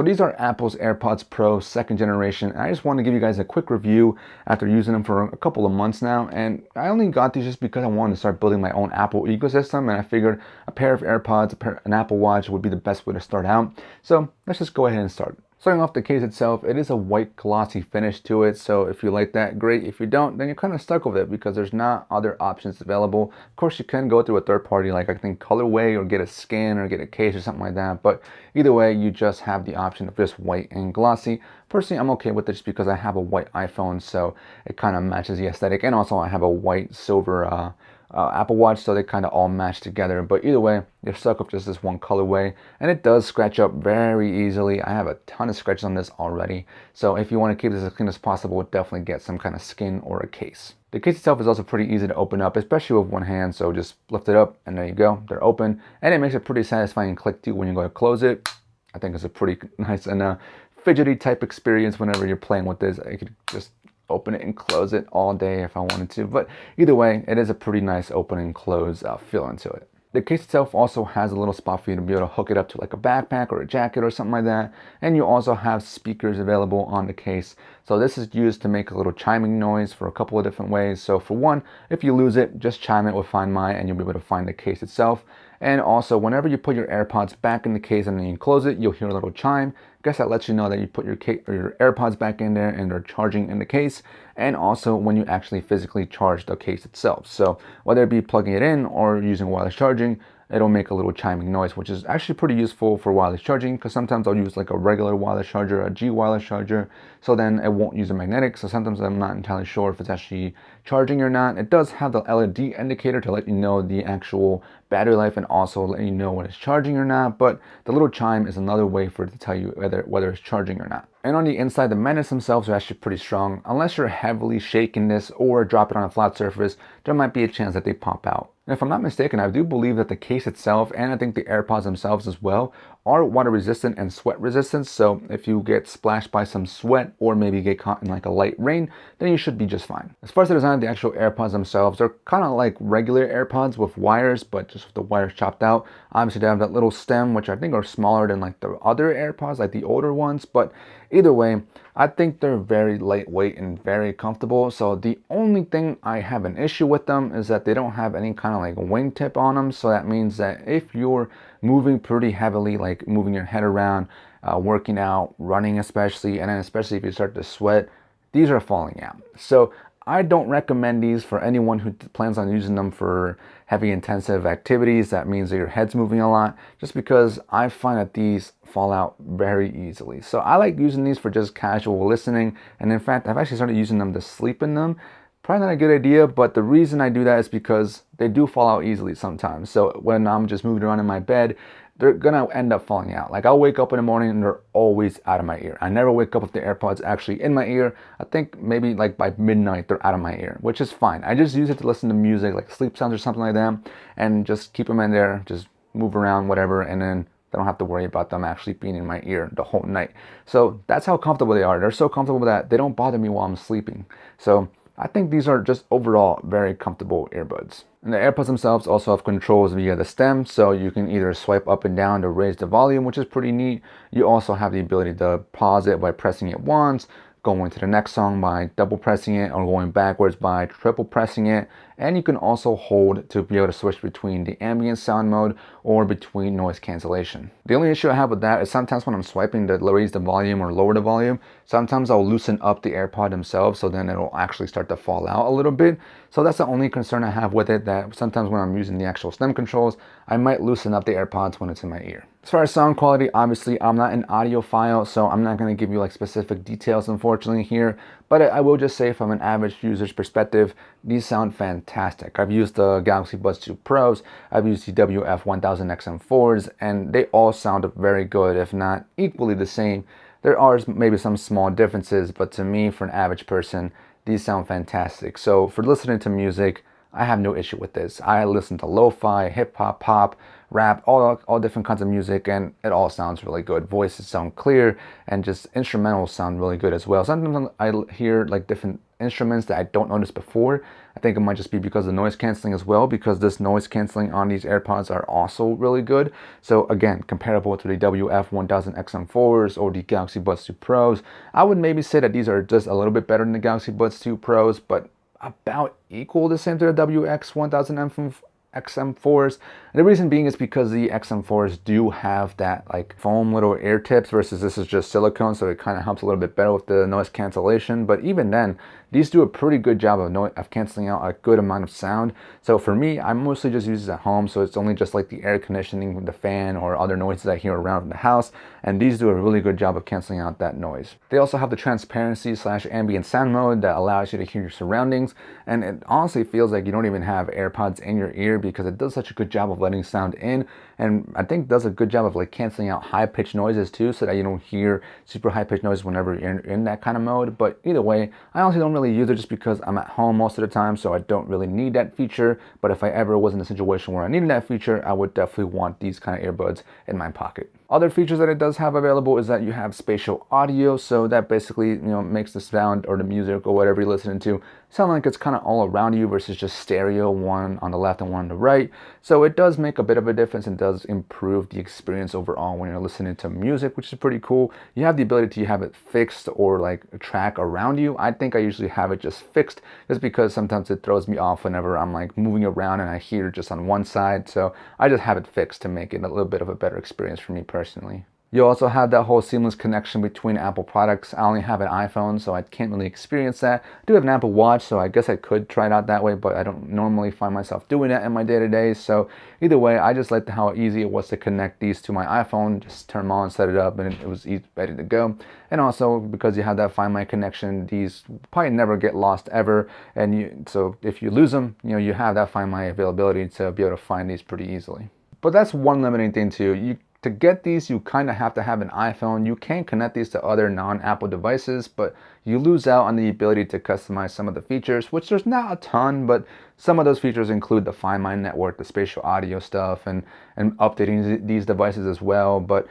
So these are Apple's AirPods Pro 2nd generation. I just want to give you guys a quick review after using them for a couple of months now. And I only got these just because I wanted to start building my own Apple ecosystem. And I figured a pair of AirPods, an Apple Watch would be the best way to start out. So let's just go ahead and start. Starting off the case itself, it is a white glossy finish to it, so if you like that, great. If you don't, then you're kind of stuck with it because there's not other options available. Of course, you can go through a third party like I think Colorway or get a skin or get a case or something like that, but either way, you just have the option of just white and glossy. Personally, I'm okay with it just because I have a white iPhone, so it kind of matches the aesthetic, and also I have a white silver Apple Watch, so they kind of all match together. But either way, you're stuck with just this one colorway, and it does scratch up very easily. I have a ton of scratches on this already, so if you want to keep this as clean as possible, definitely get some kind of skin or a case. The case itself is also pretty easy to open up, especially with one hand, so just lift it up and there you go, they're open, and it makes a pretty satisfying click too when you go to close it. I think it's a pretty nice and fidgety type experience whenever you're playing with this. I could just open it and close it all day if I wanted to, but either way, it is a pretty nice open and close feeling to it. The case itself also has a little spot for you to be able to hook it up to like a backpack or a jacket or something like that, and you also have speakers available on the case. So this is used to make a little chiming noise for a couple of different ways. So for one, if you lose it, just chime it with Find My and you'll be able to find the case itself. And also, whenever you put your AirPods back in the case and then you close it, you'll hear a little chime. I guess that lets you know that you put your AirPods back in there and they're charging in the case. And also when you actually physically charge the case itself. So whether it be plugging it in or using wireless charging, it'll make a little chiming noise, which is actually pretty useful for wireless charging, because sometimes I'll use like a regular wireless charger, a G wireless charger, so then it won't use a magnetic. So sometimes I'm not entirely sure if it's actually charging or not. It does have the LED indicator to let you know the actual battery life and also let you know when it's charging or not, but the little chime is another way for it to tell you whether it's charging or not. And on the inside, the magnets themselves are actually pretty strong. Unless you're heavily shaking this or drop it on a flat surface, there might be a chance that they pop out. And if I'm not mistaken, I do believe that the case itself, and I think the AirPods themselves as well, are water resistant and sweat resistant. So if you get splashed by some sweat or maybe get caught in like a light rain, then you should be just fine. As far as the design of the actual AirPods themselves, they're kind of like regular AirPods with wires, but just with the wires chopped out. Obviously they have that little stem, which I think are smaller than like the other AirPods, like the older ones, but either way, I think they're very lightweight and very comfortable. So the only thing I have an issue with them is that they don't have any kind of like wingtip on them. So that means that if you're moving pretty heavily, like moving your head around, working out, running especially, and then especially if you start to sweat, these are falling out. So I don't recommend these for anyone who plans on using them for heavy intensive activities. That means that your head's moving a lot, just because I find that these fall out very easily. So I like using these for just casual listening, and in fact I've actually started using them to sleep in them. Probably not a good idea, but the reason I do that is because they do fall out easily sometimes. So when I'm just moving around in my bed, they're gonna end up falling out. Like I'll wake up in the morning and they're always out of my ear. I never wake up with the AirPods actually in my ear. I think maybe like by midnight they're out of my ear, which is fine. I just use it to listen to music, like sleep sounds or something like that, and just keep them in there, just move around, whatever, and then I don't have to worry about them actually being in my ear the whole night. So that's how comfortable they are. They're so comfortable that they don't bother me while I'm sleeping. So I think these are just overall very comfortable earbuds. And the AirPods themselves also have controls via the stem, so you can either swipe up and down to raise the volume, which is pretty neat. You also have the ability to pause it by pressing it once, going to the next song by double pressing it, or going backwards by triple pressing it. And you can also hold to be able to switch between the ambient sound mode or between noise cancellation. The only issue I have with that is sometimes when I'm swiping to raise the volume or lower the volume, sometimes I'll loosen up the AirPod themselves, so then it'll actually start to fall out a little bit. So that's the only concern I have with it, that sometimes when I'm using the actual stem controls, I might loosen up the AirPods when it's in my ear. As far as sound quality, obviously I'm not an audiophile, so I'm not going to give you like specific details unfortunately here, but I will just say from an average user's perspective, these sound fantastic. I've used the Galaxy Buds 2 Pros, I've used the WF-1000XM4s, and they all sound very good, if not equally the same. There are maybe some small differences, but to me, for an average person, these sound fantastic. So for listening to music, I have no issue with this. I listen to lo-fi, hip-hop, pop, rap, all different kinds of music, and it all sounds really good. Voices sound clear, and just instrumentals sound really good as well. Sometimes I hear like different instruments that I don't notice before. I think it might just be because of noise canceling as well, because this noise canceling on these AirPods are also really good. So again, comparable to the WF-1000 XM4s or the Galaxy Buds 2 Pros, I would maybe say that these are just a little bit better than the Galaxy Buds 2 Pros, but about equal the same to the WX-1000 XM4s. The reason being is because the XM4s do have that like foam little air tips versus this is just silicone, so it kind of helps a little bit better with the noise cancellation. But even then, these do a pretty good job of canceling out a good amount of sound. So for me, I mostly just use this at home, so it's only just like the air conditioning, the fan, or other noises I hear around the house, and these do a really good job of canceling out that noise. They also have the transparency / ambient sound mode that allows you to hear your surroundings, and it honestly feels like you don't even have AirPods in your ear because it does such a good job of letting sound in, and I think does a good job of like canceling out high-pitched noises too, so that you don't hear super high-pitched noise whenever you're in that kind of mode. But either way, I honestly don't really use it just because I'm at home most of the time, so I don't really need that feature. But if I ever was in a situation where I needed that feature, I would definitely want these kind of earbuds in my pocket. Other features that it does have available is that you have spatial audio, so that basically, makes the sound or the music or whatever you're listening to sound like it's kind of all around you versus just stereo, one on the left and one on the right. So it does make a bit of a difference and does improve the experience overall when you're listening to music, which is pretty cool. You have the ability to have it fixed or like a track around you. I think I usually have it just fixed just because sometimes it throws me off whenever I'm like moving around and I hear just on one side. So I just have it fixed to make it a little bit of a better experience for me personally. You also have that whole seamless connection between Apple products. I only have an iPhone, so I can't really experience that. I do have an Apple Watch, so I guess I could try it out that way, but I don't normally find myself doing that in my day-to-day. So either way, I just liked how easy it was to connect these to my iPhone. Just turn them on, set it up, and it was easy, ready to go. And also, because you have that Find My connection, these probably never get lost ever. And so if you lose them, you have that Find My availability to be able to find these pretty easily. But that's one limiting thing too. To get these, you kind of have to have an iPhone. You can connect these to other non-Apple devices, but you lose out on the ability to customize some of the features, which there's not a ton, but some of those features include the Find My network, the spatial audio stuff, and updating these devices as well. But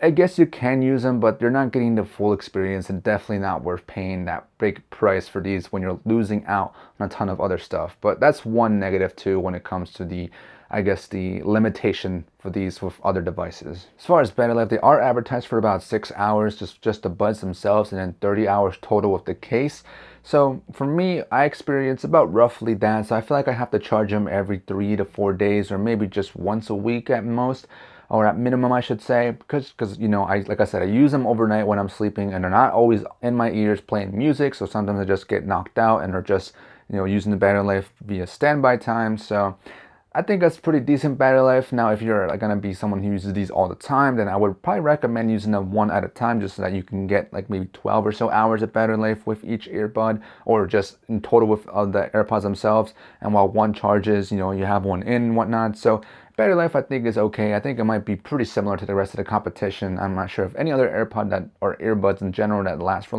I guess you can use them, but you're not getting the full experience, and definitely not worth paying that big price for these when you're losing out on a ton of other stuff. But that's one negative too when it comes to the limitation for these with other devices. As far as battery life, they are advertised for about 6 hours, just the buds themselves, and then 30 hours total with the case. So for me, I experience about roughly that. So I feel like I have to charge them every 3 to 4 days, or maybe just once a week at most, or at minimum, I should say, because like I said, I use them overnight when I'm sleeping, and they're not always in my ears playing music. So sometimes I just get knocked out, and they're just using the battery life via standby time. So I think that's pretty decent battery life. Now, if you're gonna be someone who uses these all the time, then I would probably recommend using them one at a time, just so that you can get like maybe 12 or so hours of battery life with each earbud, or just in total with the AirPods themselves. And while one charges, you have one in and whatnot. So battery life, I think, is okay. I think it might be pretty similar to the rest of the competition. I'm not sure if any other AirPod or earbuds in general that last for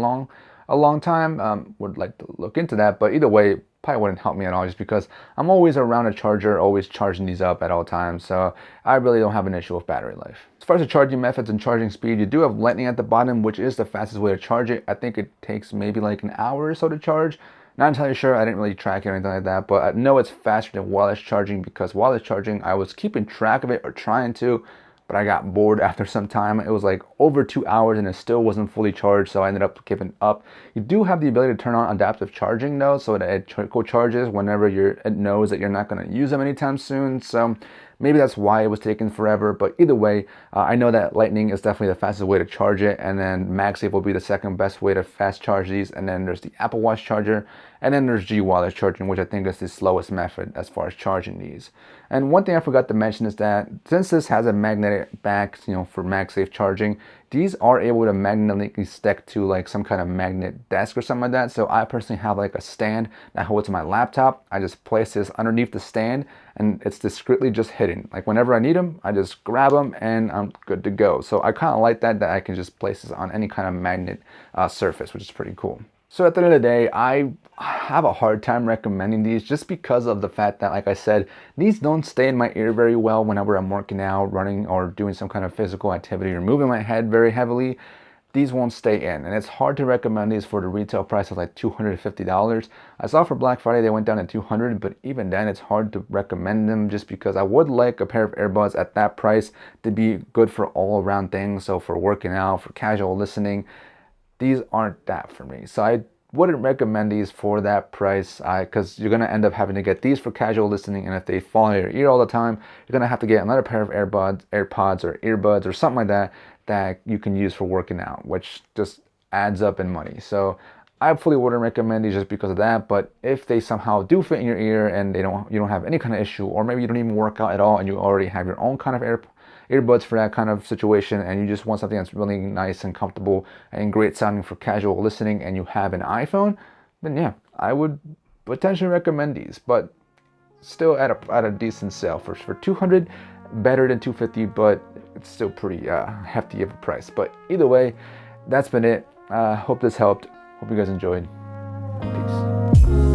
a long time. Would like to look into that, but either way, probably wouldn't help me at all, just because I'm always around a charger, always charging these up at all times. So I really don't have an issue with battery life. As far as the charging methods and charging speed, you do have lightning at the bottom, which is the fastest way to charge it. I think it takes maybe like an hour or so to charge. Not entirely sure, I didn't really track it or anything like that, but I know it's faster than wireless charging, because wireless charging, I was keeping track of it, or trying to, but I got bored after some time. It was like over 2 hours and it still wasn't fully charged, so I ended up giving up. You do have the ability to turn on adaptive charging though, so that it charges whenever it knows that you're not going to use them anytime soon. So maybe that's why it was taking forever, but either way, I know that Lightning is definitely the fastest way to charge it, and then MagSafe will be the second best way to fast charge these, and then there's the Apple Watch charger, and then there's G wireless charging, which I think is the slowest method as far as charging these. And one thing I forgot to mention is that since this has a magnetic back, for MagSafe charging, these are able to magnetically stick to like some kind of magnet desk or something like that. So I personally have like a stand that holds my laptop. I just place this underneath the stand, and it's discreetly just hidden. Like whenever I need them, I just grab them and I'm good to go. So I kind of like that I can just place this on any kind of magnet surface, which is pretty cool. So at the end of the day, I have a hard time recommending these just because of the fact that, like I said, these don't stay in my ear very well whenever I'm working out, running, or doing some kind of physical activity or moving my head very heavily. These won't stay in, and it's hard to recommend these for the retail price of like $250. I saw for Black Friday they went down to 200, but even then it's hard to recommend them just because I would like a pair of earbuds at that price to be good for all around things. So for working out, for casual listening, these aren't that for me. So I wouldn't recommend these for that price, because you're gonna end up having to get these for casual listening, and if they fall in your ear all the time, you're gonna have to get another pair of AirPods or earbuds or something like that that you can use for working out, which just adds up in money. So I fully wouldn't recommend these just because of that. But if they somehow do fit in your ear and you don't have any kind of issue, or maybe you don't even work out at all and you already have your own kind of earbuds for that kind of situation, and you just want something that's really nice and comfortable and great sounding for casual listening, and you have an iPhone, then yeah, I would potentially recommend these. But still at a decent sale for 200, better than 250, but it's still pretty hefty of a price. But either way, that's been it. Hope this helped. Hope you guys enjoyed. Peace.